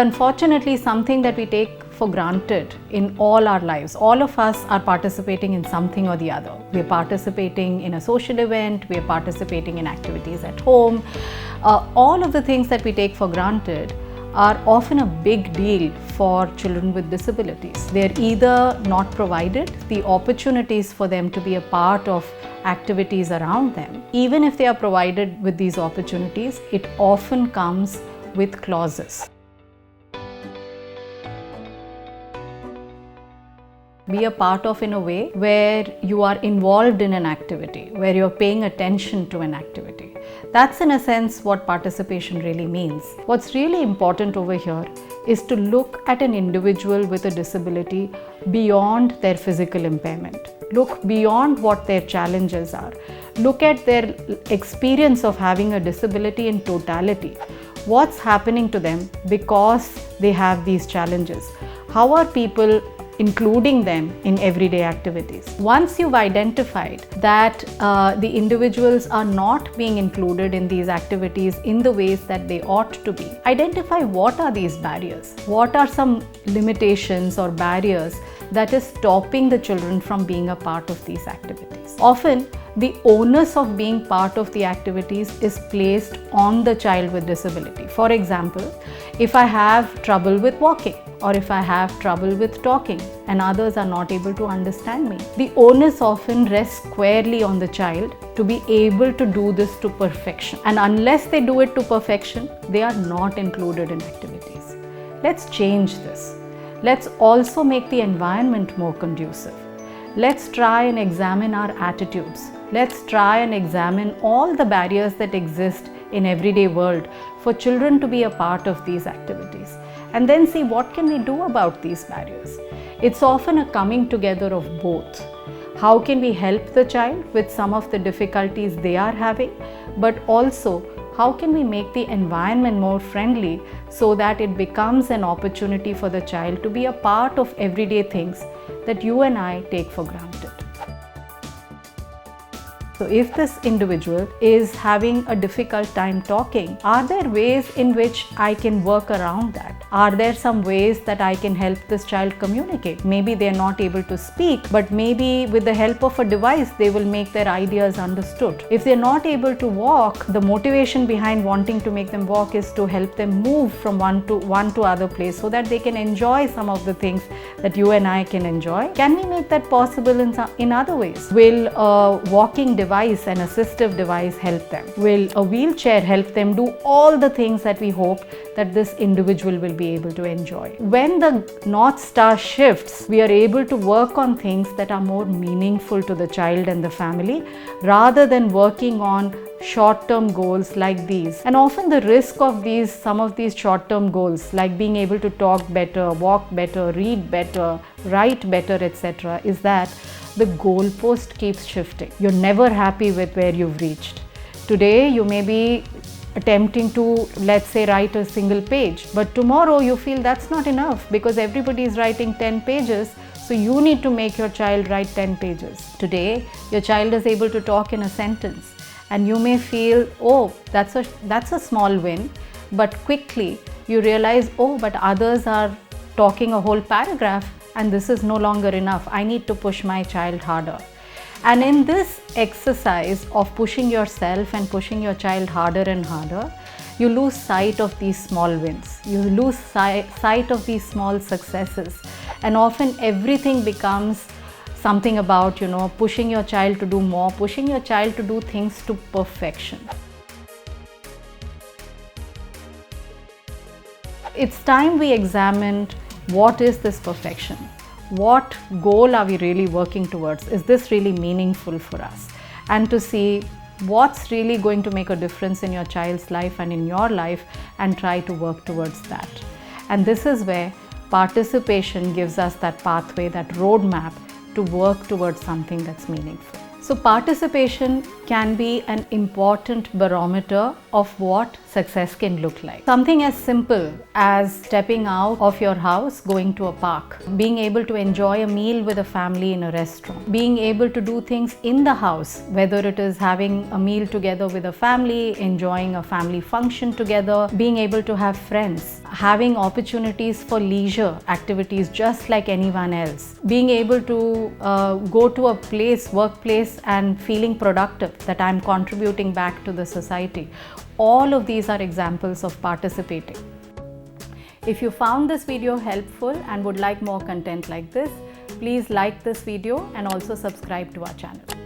Unfortunately, something that we take for granted in all our lives. All of us are participating in something or the other. We're participating in a social event, we're participating in activities at home. All of the things that we take for granted are often a big deal for children with disabilities. They're either not provided the opportunities for them to be a part of activities around them. Even if they are provided with these opportunities, it often comes with clauses. Be a part of in a way where you are involved in an activity, where you're paying attention to an activity. That's in a sense what participation really means. What's really important over here is to look at an individual with a disability beyond their physical impairment. Look beyond what their challenges are. Look at their experience of having a disability in totality. What's happening to them because they have these challenges? How are people including them in everyday activities? Once you've identified that the individuals are not being included in these activities in the ways that they ought to be, identify what are these barriers, what are some limitations or barriers that is stopping the children from being a part of these activities. Often, the onus of being part of the activities is placed on the child with disability. For example, if I have trouble with walking, or if I have trouble with talking and others are not able to understand me, the onus often rests squarely on the child to be able to do this to perfection. And unless they do it to perfection, they are not included in activities. Let's change this. Let's also make the environment more conducive. Let's try and examine our attitudes. Let's try and examine all the barriers that exist in everyday world for children to be a part of these activities. And then see what can we do about these barriers. It's often a coming together of both. How can we help the child with some of the difficulties they are having, but also how can we make the environment more friendly so that it becomes an opportunity for the child to be a part of everyday things that you and I take for granted. So if this individual is having a difficult time talking, are there ways in which I can work around that? Are there some ways that I can help this child communicate? Maybe they're not able to speak, but maybe with the help of a device, they will make their ideas understood. If they're not able to walk, the motivation behind wanting to make them walk is to help them move from one to other place so that they can enjoy some of the things that you and I can enjoy. Can we make that possible in other ways? Will a walking device, an assistive device, help them? Will a wheelchair help them do all the things that we hope that this individual will be able to enjoy? When the North Star shifts, we are able to work on things that are more meaningful to the child and the family rather than working on short-term goals like these. And often the risk of some of these short-term goals, like being able to talk better, walk better, read better, write better, etc., is that the goalpost keeps shifting. You're never happy with where you've reached. Today, you may be attempting to, let's say, write a single page, but tomorrow you feel that's not enough because everybody is writing 10 pages. So you need to make your child write 10 pages. Today, your child is able to talk in a sentence. And you may feel, oh, that's a small win, but quickly you realize, oh, but others are talking a whole paragraph and this is no longer enough. I need to push my child harder. And in this exercise of pushing yourself and pushing your child harder and harder, you lose sight of these small wins. You lose sight of these small successes. And often everything becomes something about, pushing your child to do more, pushing your child to do things to perfection. It's time we examined what is this perfection? What goal are we really working towards? Is this really meaningful for us? And to see what's really going to make a difference in your child's life and in your life and try to work towards that. And this is where participation gives us that pathway, that roadmap to work towards something that's meaningful. So participation can be an important barometer of what success can look like. Something as simple as stepping out of your house, going to a park, being able to enjoy a meal with a family in a restaurant, being able to do things in the house, whether it is having a meal together with a family, enjoying a family function together, being able to have friends, having opportunities for leisure activities just like anyone else, being able to go to a place, workplace, and feeling productive, that I'm contributing back to the society. All of these are examples of participating. If you found this video helpful and would like more content like this, please like this video and also subscribe to our channel.